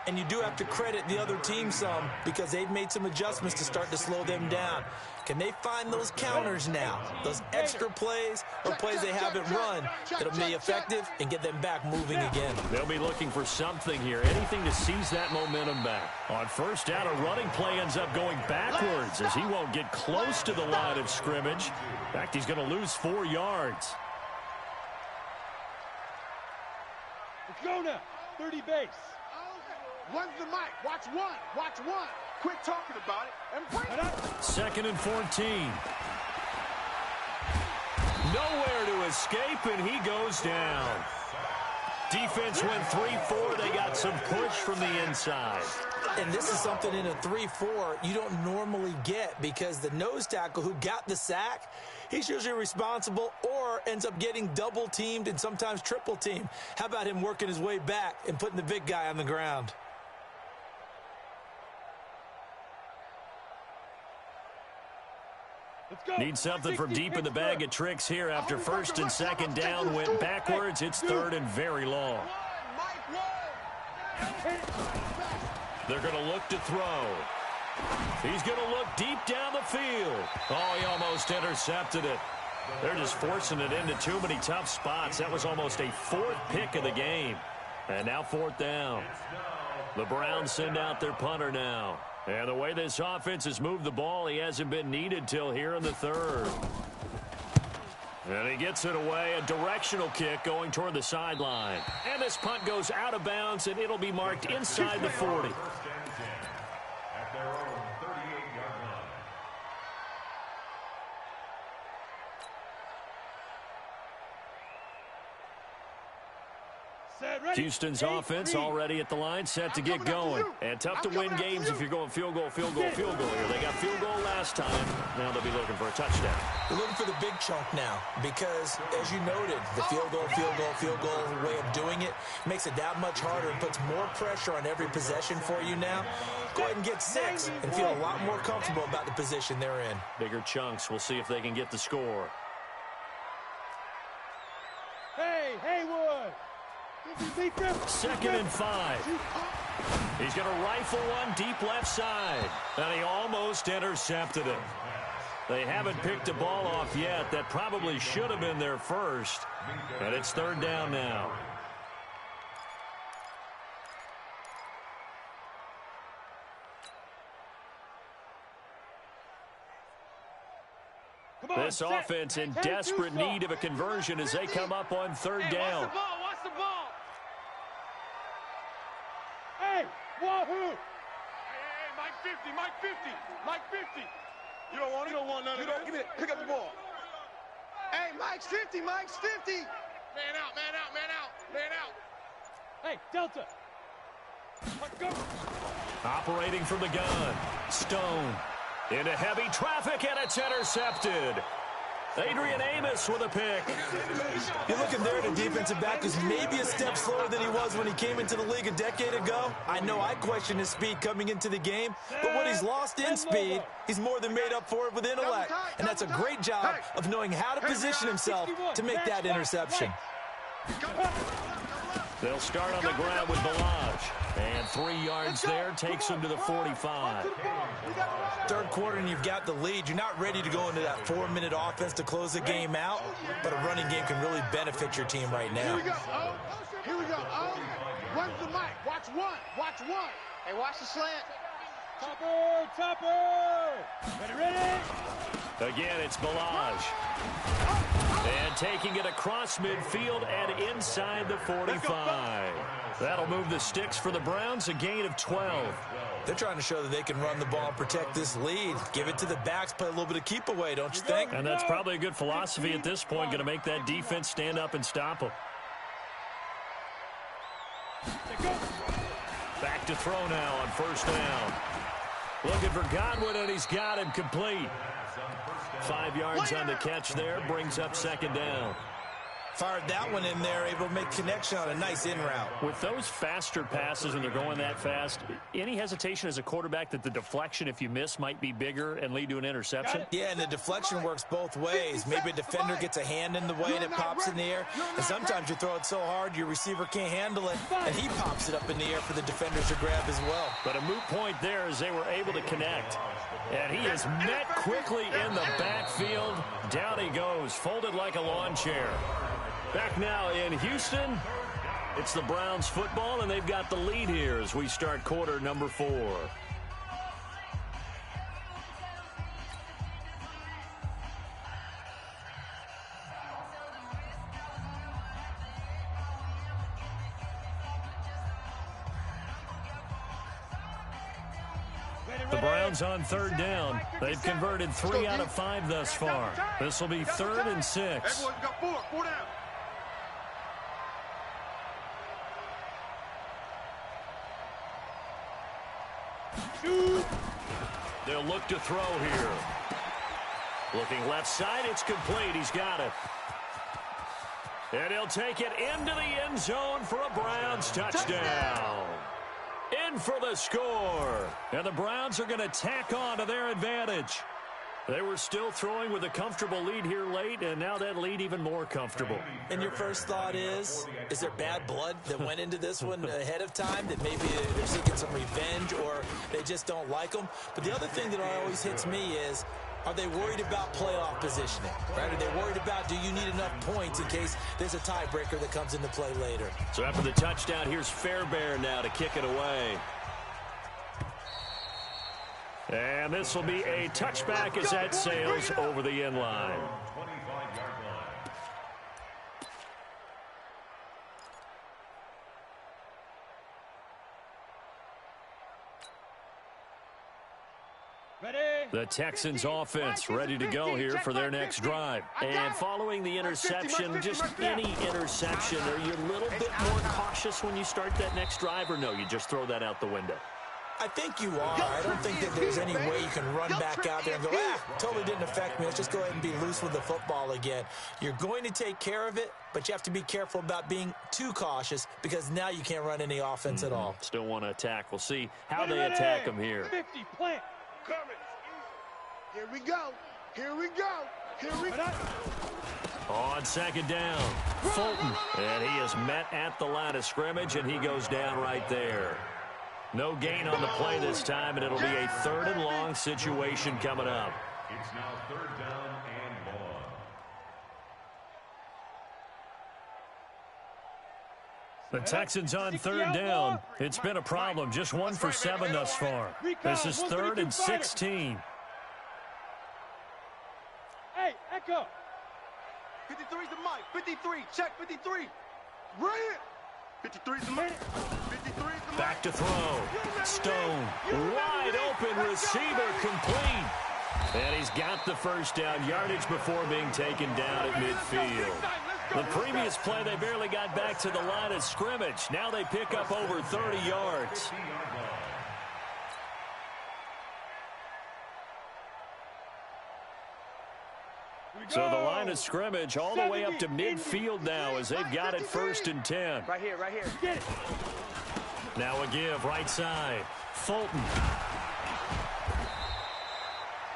And you do have to credit the other team some because they've made some adjustments to start to slow them down. Can they find those counters now? Those extra plays or plays they haven't run that'll be effective and get them back moving again. They'll be looking for something here, anything to seize that momentum back. On first down, a running play ends up going backwards as he won't get close to the line of scrimmage. In fact, he's going to lose 4 yards. Let's go now. 30 base. When's the mic? Watch one. Watch one. Quit talking about it and bring it. 2nd and 14. Nowhere to escape, and he goes down. Defense went 3-4. They got some push from the inside. And this is something in a 3-4 you don't normally get because the nose tackle who got the sack, he's usually responsible or ends up getting double-teamed and sometimes triple-teamed. How about him working his way back and putting the big guy on the ground? Need something from deep in the bag of tricks here after 1st and 2nd down went backwards. It's 3rd and very long. They're going to look to throw. He's going to look deep down the field. Oh, he almost intercepted it. They're just forcing it into too many tough spots. That was almost a 4th pick of the game. And now 4th down. The Browns send out their punter now. And the way this offense has moved the ball, he hasn't been needed till here in the 3rd. And he gets it away, a directional kick going toward the sideline. And this punt goes out of bounds, and it'll be marked inside the 40. 1st and 10 at their own 38-yard line. Houston's offense already at the line, set to get going. And tough to win games if you're going field goal, field goal, field goal here. They got field goal last time. Now they'll be looking for a touchdown. They're looking for the big chunk now because, as you noted, the field goal way of doing it makes it that much harder and puts more pressure on every possession for you now. Go ahead and get 6 and feel a lot more comfortable about the position they're in. Bigger chunks. We'll see if they can get the score. Hey, Haywood. 2nd and 5. He's going to rifle one deep left side. And he almost intercepted it. They haven't picked a ball off yet. That probably should have been their first. And it's 3rd down now. This offense in desperate need of a conversion as they come up on 3rd down. Watch the ball. Hey, wahoo! Hey, Mike 50, Mike 50, Mike 50. You don't want it? You don't want none of it. Give me it. Pick up the ball. Hey, Mike's 50, Mike's 50. Man out, man out, man out, man out. Hey, Delta. Let's go. Operating from the gun. Stone. Into heavy traffic, and it's intercepted. Adrian Amos with a pick. You're looking there at a defensive back who's maybe a step slower than he was when he came into the league a decade ago. I know I questioned his speed coming into the game, but what he's lost in speed, he's more than made up for it with intellect. And that's a great job of knowing how to position himself to make that interception. They'll start on the ground with Balaj. And 3 yards there takes him to the 45. 3rd quarter and you've got the lead. You're not ready to go into that 4-minute offense to close the game out, but a running game can really benefit your team right now. Here we go. Oh, here we go. Oh, when's the mic? Watch one. Watch one. Hey, watch the slant. Topper. Ready. Again, it's Balaj. And taking it across midfield and inside the 45. That'll move the sticks for the Browns, a gain of 12. They're trying to show that they can run the ball and protect this lead. Give it to the backs, play a little bit of keep away, don't you think? And that's probably a good philosophy at this point, going to make that defense stand up and stop them. Back to throw now on first down. Looking for Godwin, and he's got him complete. 5 yards on the catch there, brings up second down. Fired that one in there, able to make connection on a nice in route. With those faster passes when they're going that fast, any hesitation as a quarterback that the deflection, if you miss, might be bigger and lead to an interception? Yeah, and the deflection works both ways. Maybe a defender gets a hand in the way and it pops in the air. And sometimes you throw it so hard your receiver can't handle it, and he pops it up in the air for the defenders to grab as well. But a moot point there as they were able to connect. And he is met quickly in the backfield. Down he goes, folded like a lawn chair. Back now in Houston, it's the Browns football, and they've got the lead here as we start quarter number 4. The Browns on third down. They've converted 3 out of 5 thus far. This will be 3rd and 6. Everyone's got 4 down. They'll look to throw here. Looking left side, it's complete. He's got it. And he'll take it into the end zone for a Browns touchdown. In for the score. And the Browns are going to tack on to their advantage. They were still throwing with a comfortable lead here late, and now that lead even more comfortable. And your first thought is there bad blood that went into this one ahead of time, that maybe they're seeking some revenge or they just don't like them? But the other thing that always hits me is, are they worried about playoff positioning? Right? Are they worried about, do you need enough points in case there's a tiebreaker that comes into play later? So after the touchdown, here's Fairbairn now to kick it away. And this will be a touchback as that sails over the end line. The Texans offense ready to go here for their next drive. And following the interception, just any interception, are you a little bit more cautious when you start that next drive, or no, you just throw that out the window? I think you are. I don't think that there's any way you can run back out there and go, totally didn't affect me. Let's just go ahead and be loose with the football again. You're going to take care of it, but you have to be careful about being too cautious because now you can't run any offense at all. Still want to attack. We'll see how they attack them here. 50, plant. Here we go. Here we go. Here we go. On second down, Fulton. And he is met at the line of scrimmage, and he goes down right there. No gain on the play this time, and it'll be a 3rd and long situation coming up. It's now 3rd down and long. The Texans on 3rd down. It's been a problem. Just 1 for 7 thus far. This is 3rd and 16. Hey, Echo. 53's the mic. 53. Check 53. Right here. 53's the mic. 53's the mic. Back to throw. Stone. Wide open receiver complete. And he's got the first down, yardage before being taken down at midfield. The previous play, they barely got back to the line of scrimmage. Now they pick up over 30 yards. So the line of scrimmage all the way up to midfield now as they've got it 1st and 10. Right here, right here. Get it. Now a give, right side. Fulton.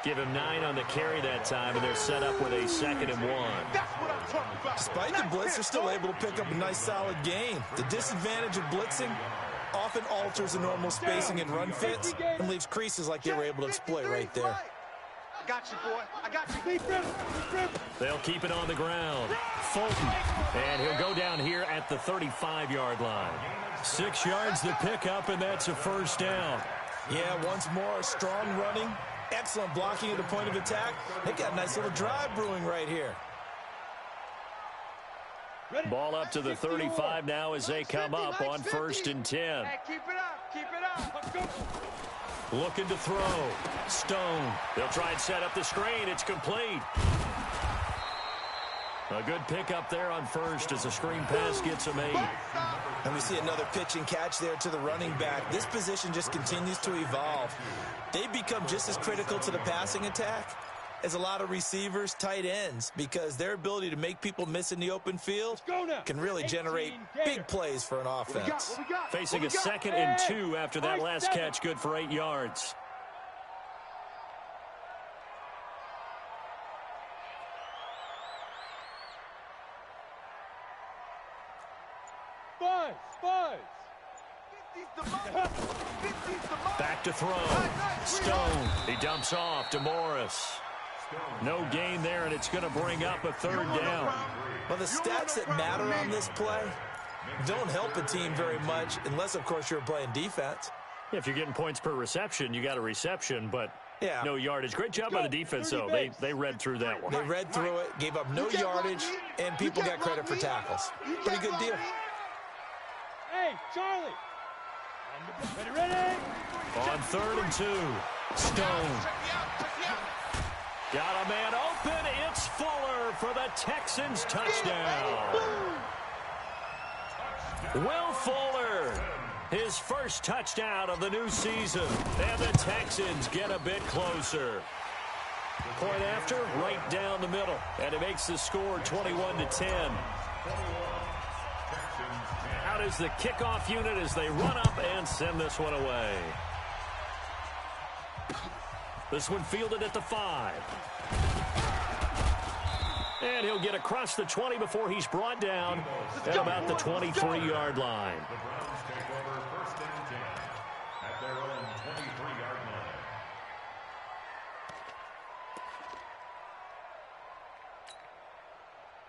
Give him 9 on the carry that time, and they're set up with a 2nd and 1. Despite the blitz, they're still able to pick up a nice, solid gain. The disadvantage of blitzing often alters the normal spacing and run fits and leaves creases like they were able to exploit right there. I got you, boy. I got you. They'll keep it on the ground. Fulton. And he'll go down here at the 35-yard line. 6 yards to pick up, and that's a 1st down. Yeah, once more, strong running, excellent blocking at the point of attack. They got a nice little drive brewing right here. Ball up to the 35 now as they come up on 1st and 10. Hey, keep it up. Keep it up. Looking to throw. Stone. They'll try and set up the screen. It's complete. A good pickup there on 1st as the screen pass gets him 8. And we see another pitch and catch there to the running back. This position just continues to evolve. They become just as critical to the passing attack as a lot of receivers, tight ends, because their ability to make people miss in the open field can really generate big plays for an offense. Facing a 2nd and 2 after that last catch, good for 8 yards. Back to throw. Stone. He dumps off to Morris. No gain there, and it's going to bring up a 3rd down. Well, the stats that matter on this play don't help a team very much unless, of course, you're playing defense. If you're getting points per reception, you got a reception, but yeah, no yardage. Great job by the defense, though. They read through that one. They read through it, gave up no yardage, and people got credit for tackles. Pretty good deal. Hey, Charlie. Ready. On 3rd and 2. Stone. Got a man open. It's Fuller for the Texans touchdown. Will Fuller, his first touchdown of the new season. And the Texans get a bit closer. Point after, right down the middle. And it makes the score 21-10. Out is the kickoff unit as they run up and send this one away. This one fielded at the 5. And he'll get across the 20 before he's brought down at about the 23-yard line. The Browns take over 1st and 10 at their own 23-yard line.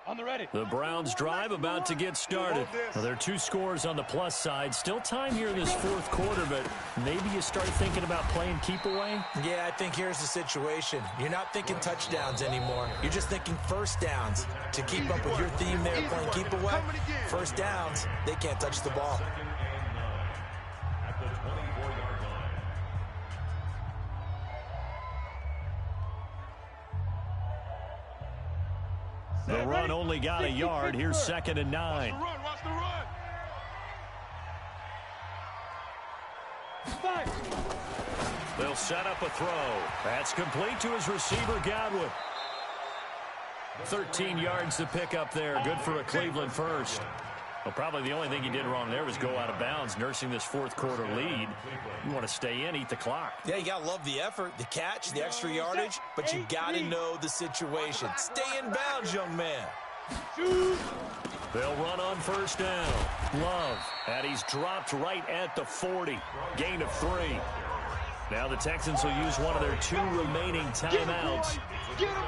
On the ready. The Browns drive about to get started. Well, there are 2 scores on the plus side. Still time here in this 4th quarter, but maybe you start thinking about playing keep away? Yeah, I think here's the situation. You're not thinking touchdowns anymore. You're just thinking 1st downs. To keep up with your theme there, playing keep away, 1st downs, they can't touch the ball. 2nd and 9 at the 24-yard line. The run only got a yard. Here's 2nd and 9. Watch the run. They'll set up a throw. That's complete to his receiver, Godwin. 13 yards to pick up there. Good for a Cleveland first. Well, probably the only thing he did wrong there was go out of bounds, nursing this 4th quarter lead. You want to stay in, eat the clock. Yeah, you got to love the effort, the catch, the extra yardage, but you got to know the situation. Stay in bounds, young man. They'll run on 1st down. Love, and he's dropped right at the 40. Gain of 3. Now the Texans will use one of their 2 remaining timeouts.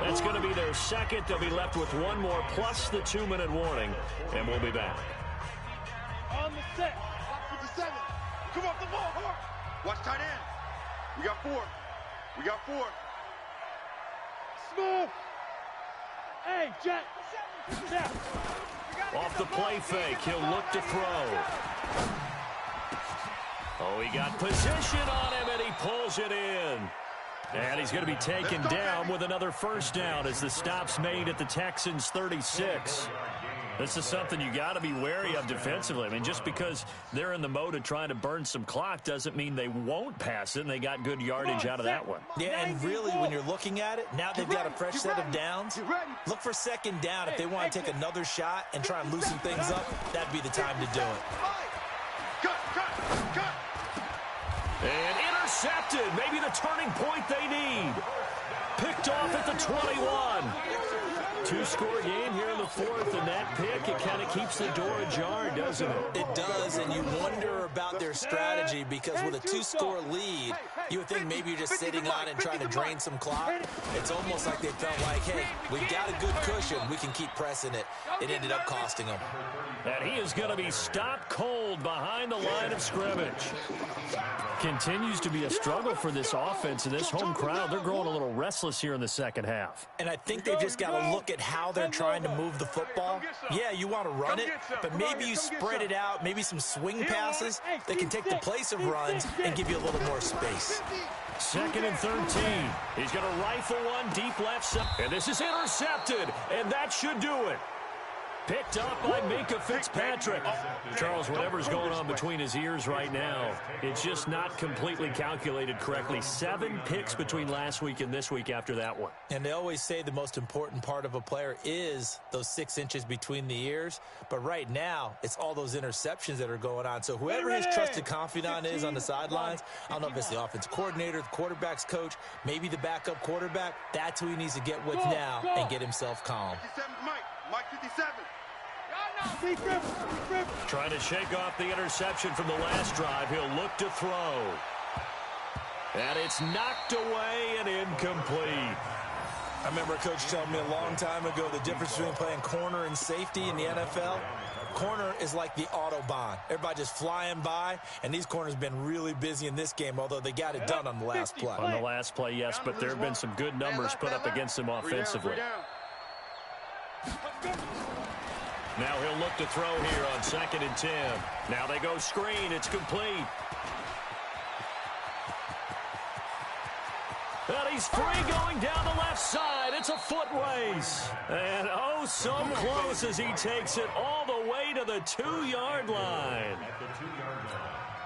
That's going to be their 2nd. They'll be left with 1 more plus the 2-minute warning, and we'll be back. On the set. With the 7. Come off the ball, hard. Watch tight end. We got 4. We got 4. Smooth. Hey, Jet. Jet. Off the play fake, he'll look to throw. Oh, he got position on him, and he pulls it in. And he's going to be taken down with another 1st down as the stop's made at the Texans' 36. This is something you got to be wary of defensively. I mean, just because they're in the mode of trying to burn some clock doesn't mean they won't pass it, and they got good yardage out of that one. Yeah, and really, when you're looking at it, now they've got a fresh set of downs. Look for 2nd down. If they want to take another shot and try and loosen things up, that'd be the time to do it. Cut. And intercepted. Maybe the turning point they need. Picked off at the 21. 2-score game here in the 4th, and that pick, it kind of keeps the door ajar, doesn't it? It does, and you wonder about their strategy because with a 2-score lead, you would think maybe you're just sitting on it and trying to drain some clock. It's almost like they felt like, hey, we've got a good cushion. We can keep pressing it. It ended up costing them. And he is going to be stopped cold behind the line of scrimmage. Continues to be a struggle for this offense and this home crowd. They're growing a little restless here in the 2nd half. And I think they've just got to look at how they're trying to move the football, yeah, you want to run it, but maybe you spread it out, maybe some swing passes that can take the place of runs and give you a little more space. 2nd and 13. He's going to rifle one deep left side. And this is intercepted, and that should do it. Picked up by Minka Fitzpatrick. Charles, whatever's going on between his ears right now, it's just not completely calculated correctly. 7 picks between last week and this week after that one. And they always say the most important part of a player is those 6 inches between the ears. But right now, it's all those interceptions that are going on. So whoever his trusted confidant is on the sidelines, I don't know if it's the offensive coordinator, the quarterback's coach, maybe the backup quarterback, that's who he needs to get with now and get himself calm. 57 Mike 57. Trying to shake off the interception from the last drive. He'll look to throw. And it's knocked away and incomplete. I remember a coach telling me a long time ago the difference between playing corner and safety in the NFL. Corner is like the Autobahn. Everybody just flying by, and these corners have been really busy in this game, although they got it done on the last play. On the last play, yes, but there have been some good numbers put up against them offensively. Now he'll look to throw here on 2nd and 10. Now they go screen. It's complete. And he's free going down the left side. It's a foot race. And oh, so close as he takes it all the way to the 2-yard line.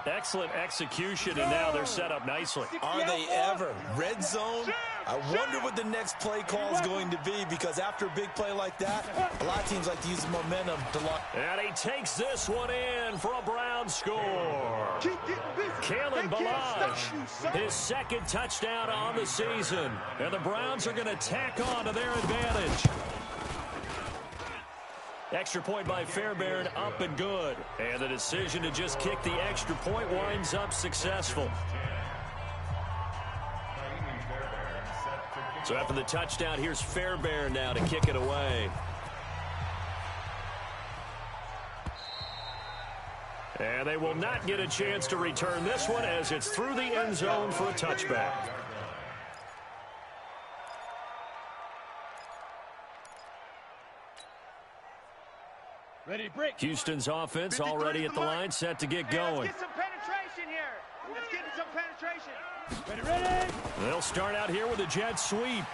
Excellent execution, and now they're set up nicely. Are they ever? Red zone? I wonder what the next play call is going to be, because after a big play like that, a lot of teams like to use the momentum to launch. And he takes this one in for a Brown score. Kalen Ballage, his 2nd touchdown on the season. And the Browns are going to tack on to their advantage. Extra point by Fairbairn, up and good. And the decision to just kick the extra point winds up successful. So after the touchdown, here's Fairbairn now to kick it away. And they will not get a chance to return this one as it's through the end zone for a touchback. Ready, break. Houston's offense already at the line, set to get going. Let's get some penetration here. Let's get some penetration. Ready. They'll start out here with a jet sweep.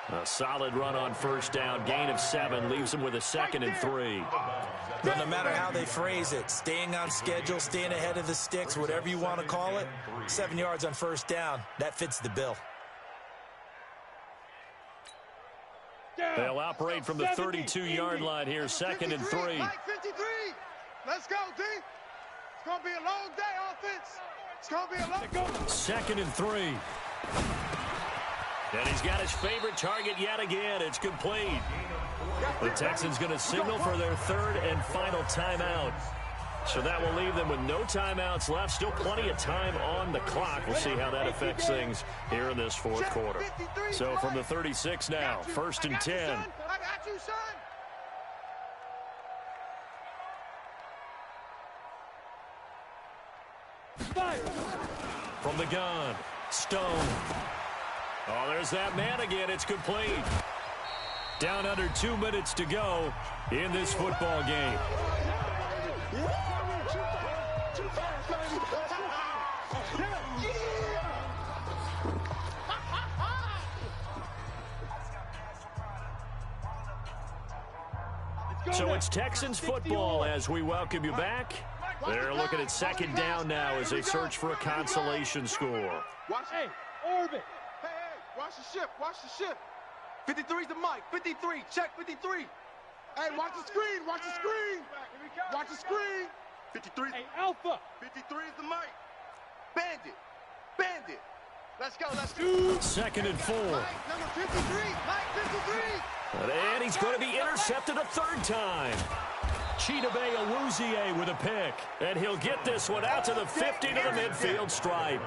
A solid run on 1st down. Gain of 7 leaves them with a 2nd and 3. But no matter how they phrase it, staying on schedule, staying ahead of the sticks, whatever you want to call it, 7 yards on 1st down, that fits the bill. They'll operate from the 32-yard line here, 2nd and 3. Mike 53. Let's go, D. It's going to be a long day, offense. It's going to be a long day. 2nd and 3. And he's got his favorite target yet again. It's complete. The Texans going to signal for their 3rd and final timeout. So that will leave them with no timeouts left. Still plenty of time on the clock. We'll see how that affects things here in this 4th quarter. So from the 36 now, 1st and 10. I got you, son. From the gun, Stone. Oh, there's that man again. It's complete. Down under 2 minutes to go in this football game. So it's Texans football as we welcome you back. They're looking at 2nd down now as they search for a consolation score. Hey, orbit. Hey, watch the ship. Watch the ship. 53's the mic. 53. Check 53. Hey, watch the screen. Watch the screen. Watch the screen. 53's Hey, Alpha. 53 is the mic. Bandit. Bandit. Let's go. Let's go. 2nd and 4. Mike, number 53. Mike 53. And he's going to be intercepted a 3rd time. Chidobe Awuzie with a pick. And he'll get this one out to the 50 to the midfield stripe.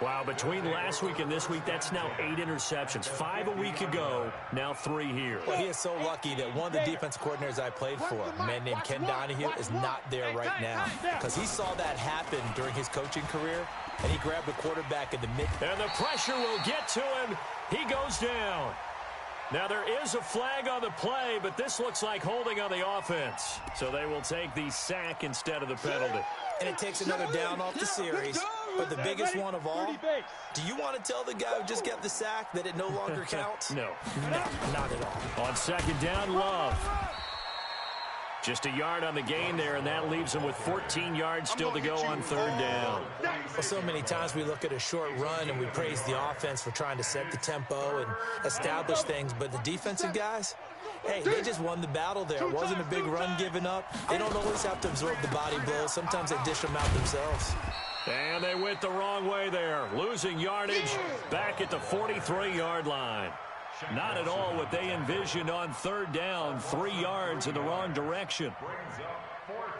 Wow, between last week and this week, that's now 8 interceptions. 5 a week ago, now 3 here. Well, he is so lucky that one of the defense coordinators I played for, a man named Ken Donahue, is not there right now. Because he saw that happen during his coaching career, and he grabbed the quarterback in the mid. And the pressure will get to him. He goes down. Now, there is a flag on the play, but this looks like holding on the offense. So they will take the sack instead of the penalty. And it takes another down off the series. But the biggest one of all, do you want to tell the guy who just got the sack that it no longer counts? No. No, not at all. On second down, Love. Just a yard on the gain there, and that leaves him with 14 yards still to go on third down. Well, so many times we look at a short run and we praise the offense for trying to set the tempo and establish things, but the defensive guys, hey, they just won the battle there. It wasn't a big run given up. They don't always have to absorb the body blows. Sometimes they dish them out themselves. And they went the wrong way there, losing yardage back at the 43-yard line. Not at all what they envisioned on third down, 3 yards in the wrong direction. Brings up fourth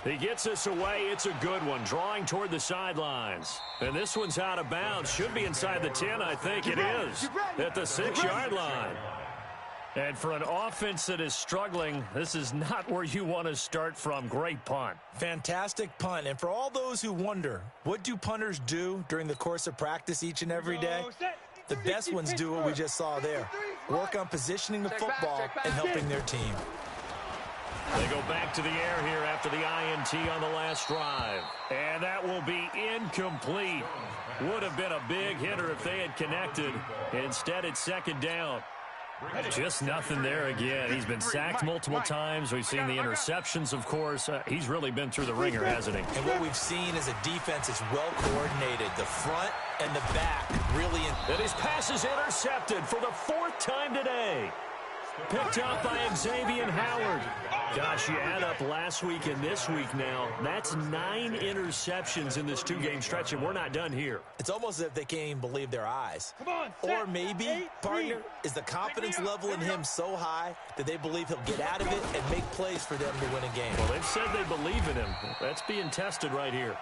down. He gets us away. It's a good one, drawing toward the sidelines. And this one's out of bounds. Should be inside the 10, I think it is, at the 6-yard line. And for an offense that is struggling, this is not where you want to start from. Great punt. Fantastic punt. And for all those who wonder, what do punters do during the course of practice each and every day? The best ones do what we just saw there. Work on positioning the football and helping their team. They go back to the air here after the INT on the last drive. And that will be incomplete. Would have been a big hitter if they had connected. Instead, it's second down. Just nothing there again. He's been sacked multiple times. We've seen the interceptions, of course. He's really been through the ringer, hasn't he? And what we've seen is a defense that's well coordinated. The front and the back really. And his pass is intercepted for the 4th time today. Picked up by Xavier Howard. Gosh, you add up last week and this week now. That's 9 interceptions in this 2-game stretch, and we're not done here. It's almost as if they can't even believe their eyes. Or maybe, partner, is the confidence level in him so high that they believe he'll get out of it and make plays for them to win a game. Well, they've said they believe in him. That's being tested right here.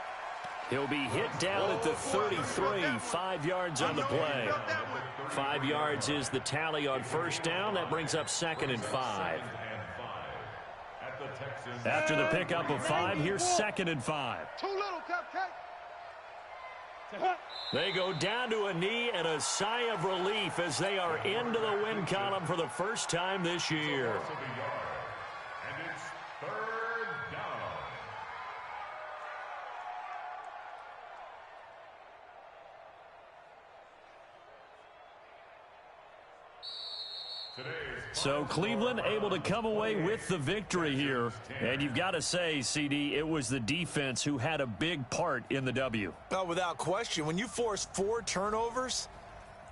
He'll be hit down at the 33, 5 yards on the play. 5 yards is the tally on first down. That brings up 2nd and 5. After the pickup of 5, here's 2nd and 5. Too little, Cupcake. They go down to a knee and a sigh of relief as they are into the win column for the first time this year. And it's third down. So Cleveland able to come away with the victory here. And you've got to say, CD, it was the defense who had a big part in the W. Oh, without question. When you force 4 turnovers,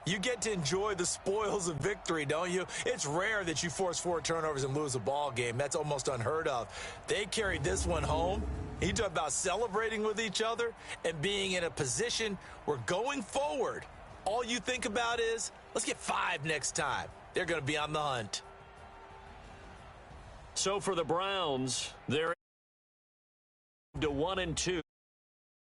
you get to enjoy the spoils of victory, don't you? It's rare that you force 4 turnovers and lose a ball game. That's almost unheard of. They carried this one home. You talk about celebrating with each other and being in a position where going forward, all you think about is, let's get 5 next time. They're going to be on the hunt. So for the Browns, they're to 1-2.